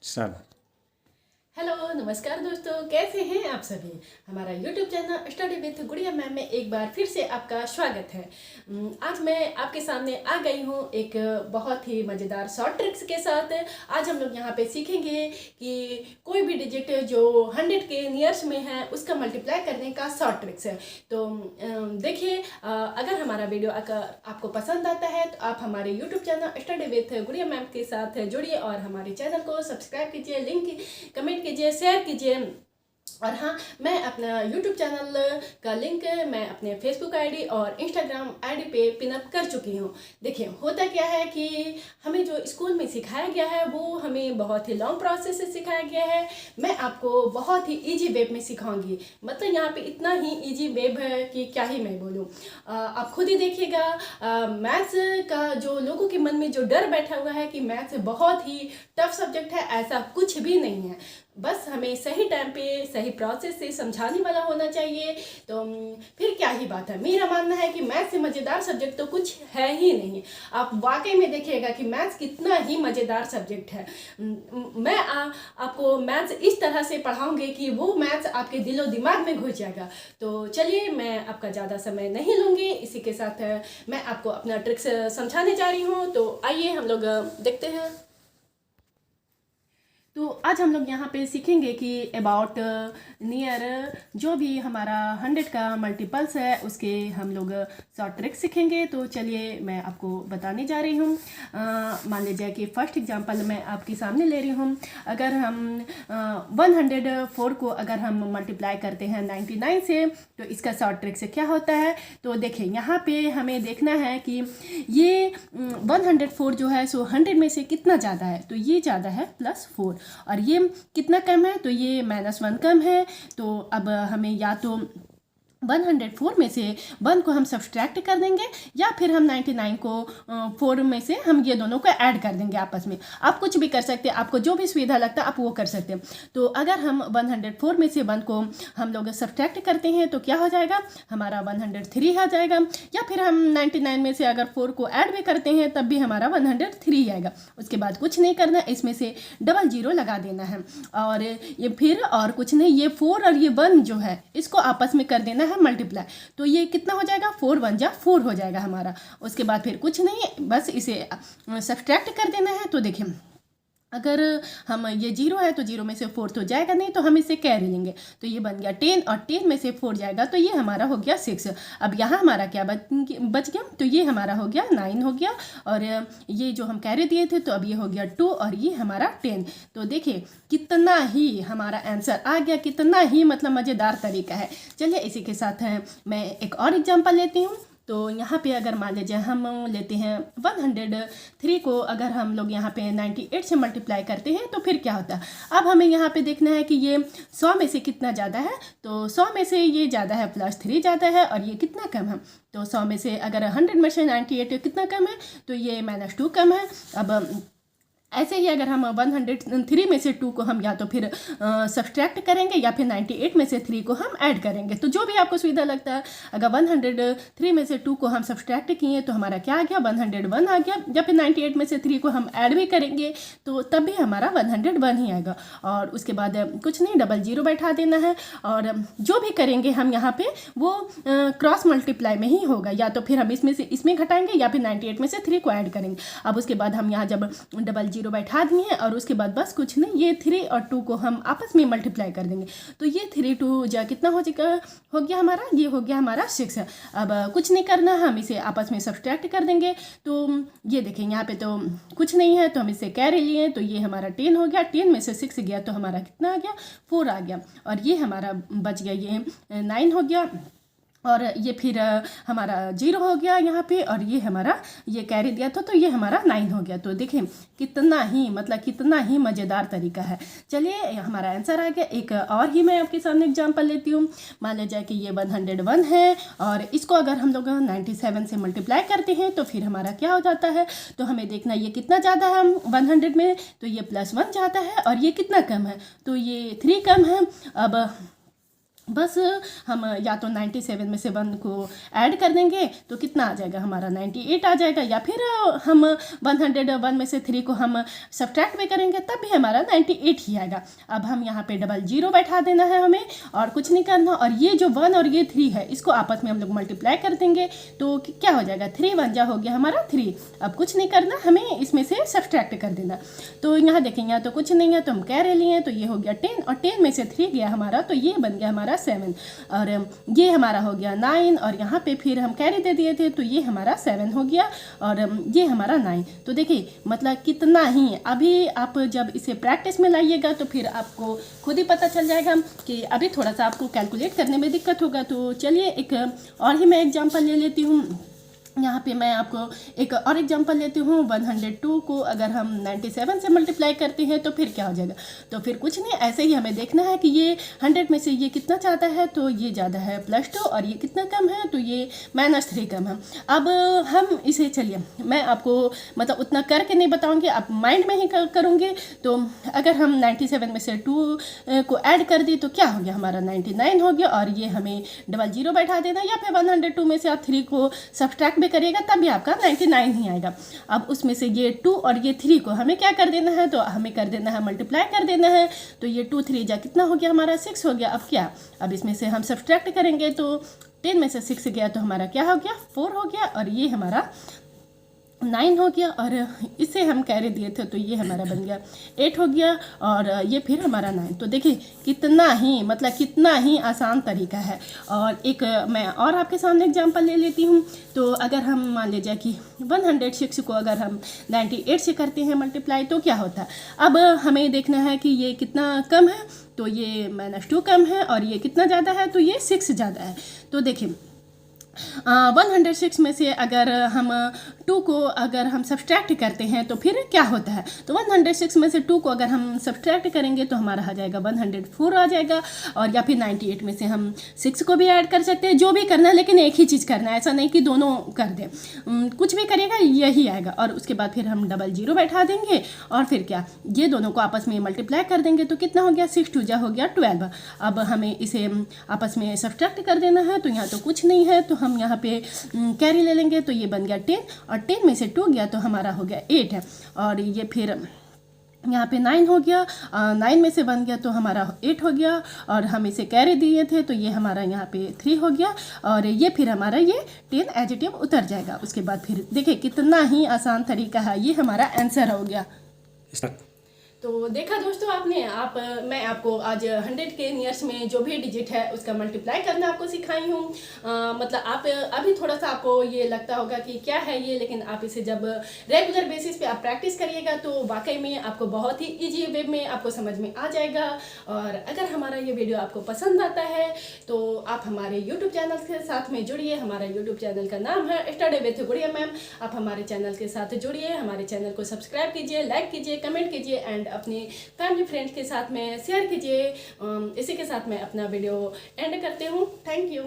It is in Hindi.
स्टार्ट। हेलो नमस्कार दोस्तों, कैसे हैं आप सभी। हमारा यूट्यूब चैनल स्टडी विथ गुड़िया मैम में एक बार फिर से आपका स्वागत है। आज मैं आपके सामने आ गई हूँ एक बहुत ही मज़ेदार शॉर्ट ट्रिक्स के साथ। आज हम लोग यहाँ पे सीखेंगे कि कोई भी डिजिट जो 100 के नियर्स में है उसका मल्टीप्लाई करने का शॉर्ट ट्रिक्स है। तो देखिए, अगर हमारा वीडियो आपको पसंद आता है तो आप हमारे यूट्यूब चैनल स्टडी विथ गुड़िया मैम के साथ जुड़िए और हमारे चैनल को सब्सक्राइब कीजिए, लिंक कमेंट कीजिए, शेयर कीजिए। और हाँ, मैं अपना YouTube चैनल का लिंक मैं अपने फेसबुक आईडी और इंस्टाग्राम आईडी पे पिनअप कर चुकी हूँ। देखिए, होता क्या है कि हमें जो स्कूल में सिखाया गया है वो हमें बहुत ही लॉन्ग प्रोसेस से सिखाया गया है। मैं आपको बहुत ही इजी वेब में सिखाऊंगी। मतलब यहाँ पे इतना ही इजी वेब है कि क्या ही मैं बोलूँ। आप खुद ही देखिएगा। मैथ्स का जो लोगों के मन में जो डर बैठा हुआ है कि मैथ्स बहुत ही टफ सब्जेक्ट है, ऐसा कुछ भी नहीं है। बस हमें सही टाइम पे सही प्रोसेस से समझाने वाला होना चाहिए। तो फिर क्या ही बात है। मेरा मानना है कि मैथ्स से मज़ेदार सब्जेक्ट तो कुछ है ही नहीं। आप वाकई में देखिएगा कि मैथ्स कितना ही मज़ेदार सब्जेक्ट है। मैं आपको मैथ्स इस तरह से पढ़ाऊंगी कि वो मैथ्स आपके दिलो दिमाग में घुस जाएगा। तो चलिए, मैं आपका ज़्यादा समय नहीं लूँगी। इसी के साथ मैं आपको अपना ट्रिक्स समझाने जा रही हूँ। तो आइए हम लोग देखते हैं। तो आज हम लोग यहाँ पे सीखेंगे कि अबाउट नियर जो भी हमारा 100 का मल्टीपल्स है उसके हम लोग शॉर्ट ट्रिक सीखेंगे। तो चलिए, मैं आपको बताने जा रही हूँ। मान लीजिए कि फर्स्ट एग्जांपल मैं आपके सामने ले रही हूँ। अगर हम 104 को अगर हम मल्टीप्लाई करते हैं 99 से, तो इसका शॉर्ट ट्रिक से क्या होता है। तो देखिए, यहाँ पे हमें देखना है कि ये 104 जो है सो 100 में से कितना ज़्यादा है। तो ये ज़्यादा है +4, और ये कितना कम है, तो ये -1 कम है। तो अब हमें या तो 104 में से 1 को हम सब्सट्रैक्ट कर देंगे, या फिर हम 99 को 4 में से हम ये दोनों को ऐड कर देंगे आपस में। आप कुछ भी कर सकते हैं, आपको जो भी सुविधा लगता है आप वो कर सकते हैं। तो अगर हम 104 में से 1 को हम लोग सब्सट्रैक्ट करते हैं तो क्या हो जाएगा, हमारा 103 आ जाएगा। या फिर हम 99 में से अगर 4 को ऐड भी करते हैं तब भी हमारा 103 आएगा। उसके बाद कुछ नहीं करना, इसमें से डबल जीरो लगा देना है। और ये फिर और कुछ नहीं, ये 4 और ये 1 जो है इसको आपस में कर देना है मल्टीप्लाई। तो ये कितना हो जाएगा, 4 1 जा 4 हो जाएगा हमारा। उसके बाद फिर कुछ नहीं, बस इसे सब्सट्रैक्ट कर देना है। तो देखिए, अगर हम ये 0 है तो 0 में से 4 तो जाएगा नहीं, तो हम इसे कैरी लेंगे। तो ये बन गया 10, और 10 में से 4 जाएगा तो ये हमारा हो गया 6। अब यहाँ हमारा क्या बच गया, तो ये हमारा हो गया 9 हो गया। और ये जो हम कैरी दिए थे तो अब ये हो गया 2, और ये हमारा 10। तो देखिए कितना ही हमारा आंसर आ गया, कितना ही मतलब मज़ेदार तरीका है। चलिए, इसी के साथ मैं एक और एग्जाम्पल लेती हूँ। तो यहाँ पे अगर मान लीजिए हम लेते हैं 103 को अगर हम लोग यहाँ पे 98 से मल्टीप्लाई करते हैं तो फिर क्या होता है। अब हमें यहाँ पे देखना है कि ये 100 में से कितना ज़्यादा है। तो 100 में से ये ज़्यादा है, +3 ज़्यादा है, और ये कितना कम है। तो 100 में से अगर 100 में से 98 कितना कम है, तो ये -2 कम है। अब ऐसे ही अगर हम 103 में से 2 को हम या तो फिर सब्सट्रैक्ट करेंगे, या फिर 98 में से 3 को हम ऐड करेंगे। तो जो भी आपको सुविधा लगता है। अगर 103 में से 2 को हम सब्सट्रैक्ट किए तो हमारा क्या आ गया, 101 आ गया। या फिर 98 में से 3 को हम ऐड भी करेंगे तो तब भी हमारा 101 ही आएगा। और उसके बाद कुछ नहीं, डबल जीरो बैठा देना है। और जो भी करेंगे हम यहाँ पे वो क्रॉस मल्टीप्लाई में ही होगा। या तो फिर हम इसमें से इसमें घटाएंगे, या फिर 98 में से 3 को ऐड करेंगे। अब उसके बाद हम यहाँ जब डबल जीरो बैठा दिए और उसके बाद बस कुछ नहीं, ये 3 और 2 को हम आपस में मल्टीप्लाई कर देंगे। तो ये 3 2 जा कितना हो गया हमारा, ये हो गया हमारा 6 है। अब कुछ नहीं करना, हम इसे आपस में सब्सट्रैक्ट कर देंगे। तो ये देखें यहाँ पे तो कुछ नहीं है, तो हम इसे कैरी लिए। तो ये हमारा 10 हो गया, 10 में से 6 गया तो हमारा कितना आ गया, 4 आ गया। और ये हमारा बच गया, ये 9 हो गया। और ये फिर हमारा 0 हो गया यहाँ पे, और ये हमारा ये कैरी दिया था तो ये हमारा 9 हो गया। तो देखें कितना ही मतलब कितना ही मज़ेदार तरीका है। चलिए, हमारा आंसर आ गया। एक और ही मैं आपके सामने एग्जांपल लेती हूँ। मान लिया जाए कि ये 101 है, और इसको अगर हम लोग 97 से मल्टीप्लाई करते हैं तो फिर हमारा क्या हो जाता है। तो हमें देखना ये कितना ज़्यादा है 100 में, तो ये +1 ज़्यादा है, और ये कितना कम है, तो ये 3 कम है। अब बस हम या तो 97 में से 1 को ऐड कर देंगे तो कितना आ जाएगा हमारा 98 आ जाएगा, या फिर हम 101 में से 3 को हम सब्ट्रैक्ट भी करेंगे तब भी हमारा 98 ही आएगा। अब हम यहाँ पे डबल जीरो बैठा देना है हमें, और कुछ नहीं करना। और ये जो 1 और ये 3 है इसको आपस में हम लोग मल्टीप्लाई कर देंगे तो क्या हो जाएगा, 3 1 जा हो गया हमारा 3। अब कुछ नहीं करना, हमें इसमें से सब्ट्रैक्ट कर देना। तो यहाँ देखेंगे यहाँ तो कुछ नहीं है तो हम कैरे लिए, तो ये हो गया 10 और 10 में से 3 गया हमारा, तो ये बन गया हमारा 7 और ये हमारा हो गया 9 और यहाँ पे फिर हम कैरी दे दिए थे तो ये हमारा 7 हो गया और ये हमारा 9। तो देखिए मतलब कितना ही, अभी आप जब इसे प्रैक्टिस में लाइएगा तो फिर आपको खुद ही पता चल जाएगा कि अभी थोड़ा सा आपको कैलकुलेट करने में दिक्कत होगा। तो चलिए एक और ही मैं एग्जांपल ले लेती हूँ। यहाँ पे मैं आपको एक और एग्जांपल लेती हूँ। 102 को अगर हम 97 से मल्टीप्लाई करते हैं तो फिर क्या हो जाएगा, तो फिर कुछ नहीं, ऐसे ही हमें देखना है कि ये 100 में से ये कितना ज़्यादा है, तो ये ज़्यादा है +2 और ये कितना कम है, तो ये -3 कम है। अब हम इसे चलिए मैं आपको मतलब उतना करके नहीं बताऊँगी, आप माइंड में ही करूँगे। तो अगर हम 97 में से 2 को ऐड कर दी तो क्या हो गया हमारा 99 हो गया, और ये हमें डबल जीरो बैठा देना, या फिर 102 में से आप 3 को सब्ट्रैक्ट करिएगा तब भी आपका 99 ही आएगा। अब उसमें से ये 2 और ये 3 को हमें क्या कर देना है, तो हमें कर देना है मल्टीप्लाई कर देना है। तो ये 2 3 जा कितना हो गया हमारा 6 हो गया। अब क्या, अब इसमें से हम सब्ट्रैक्ट करेंगे तो 10 में से 6 गया तो हमारा क्या हो गया 4 हो गया, और ये हमारा 9 हो गया, और इसे हम कैरी दिए थे तो ये हमारा बन गया 8 हो गया, और ये फिर हमारा 9। तो देखिए कितना ही मतलब कितना ही आसान तरीका है। और एक मैं और आपके सामने एग्जांपल ले लेती हूँ। तो अगर हम मान लीजिए कि 106 को अगर हम 98 से करते हैं मल्टीप्लाई तो क्या होता है। अब हमें देखना है कि ये कितना कम है, तो ये -2 कम है, और ये कितना ज़्यादा है, तो ये 6 ज़्यादा है। तो देखिए 106 में से अगर हम 2 को अगर हम सब्ट्रैक्ट करते हैं तो फिर क्या होता है, तो 106 में से 2 को अगर हम सब्ट्रैक्ट करेंगे तो हमारा आ जाएगा 104 आ जाएगा, और या फिर 98 में से हम 6 को भी ऐड कर सकते हैं, जो भी करना है, लेकिन एक ही चीज़ करना है, ऐसा नहीं कि दोनों कर दें। कुछ भी करेगा यही आएगा, और उसके बाद फिर हम डबल जीरो बैठा देंगे, और फिर क्या, ये दोनों को आपस में मल्टीप्लाई कर देंगे तो कितना हो गया 6 2 जा हो गया 12। अब हमें इसे आपस में सब्ट्रैक्ट कर देना है, तो यहाँ तो कुछ नहीं है तो हम यहाँ पे कैरी ले लेंगे, तो ये बन गया 10 और 10 में से 2 गया तो हमारा हो गया 8 है, और ये फिर यहाँ पे 9 हो गया, 9 में से 1 गया तो हमारा 8 हो गया, और हम इसे कैरी दिए थे तो ये हमारा यहाँ पे 3 हो गया, और ये फिर हमारा ये 10 एज इट इज उतर जाएगा। उसके बाद फिर देखिए कितना ही आसान तरीका है, ये हमारा आंसर हो गया। तो देखा दोस्तों आपने, मैं आपको आज 100 के नियर्स में जो भी डिजिट है उसका मल्टीप्लाई करना आपको सिखाई हूँ। मतलब आप अभी थोड़ा सा आपको ये लगता होगा कि क्या है ये, लेकिन आप इसे जब रेगुलर बेसिस पे आप प्रैक्टिस करिएगा तो वाकई में आपको बहुत ही इजी वे में आपको समझ में आ जाएगा। और अगर हमारा ये वीडियो आपको पसंद आता है तो आप हमारे यूट्यूब चैनल के साथ में जुड़िए। हमारा यूट्यूब चैनल का नाम है स्टडी विद गुड़िया मैम। आप हमारे चैनल के साथ जुड़िए, हमारे चैनल को सब्सक्राइब कीजिए, लाइक कीजिए, कमेंट कीजिए, एंड अपने फैमिली फ्रेंड्स के साथ में शेयर कीजिए। इसी के साथ मैं अपना वीडियो एंड करती हूँ। Thank you.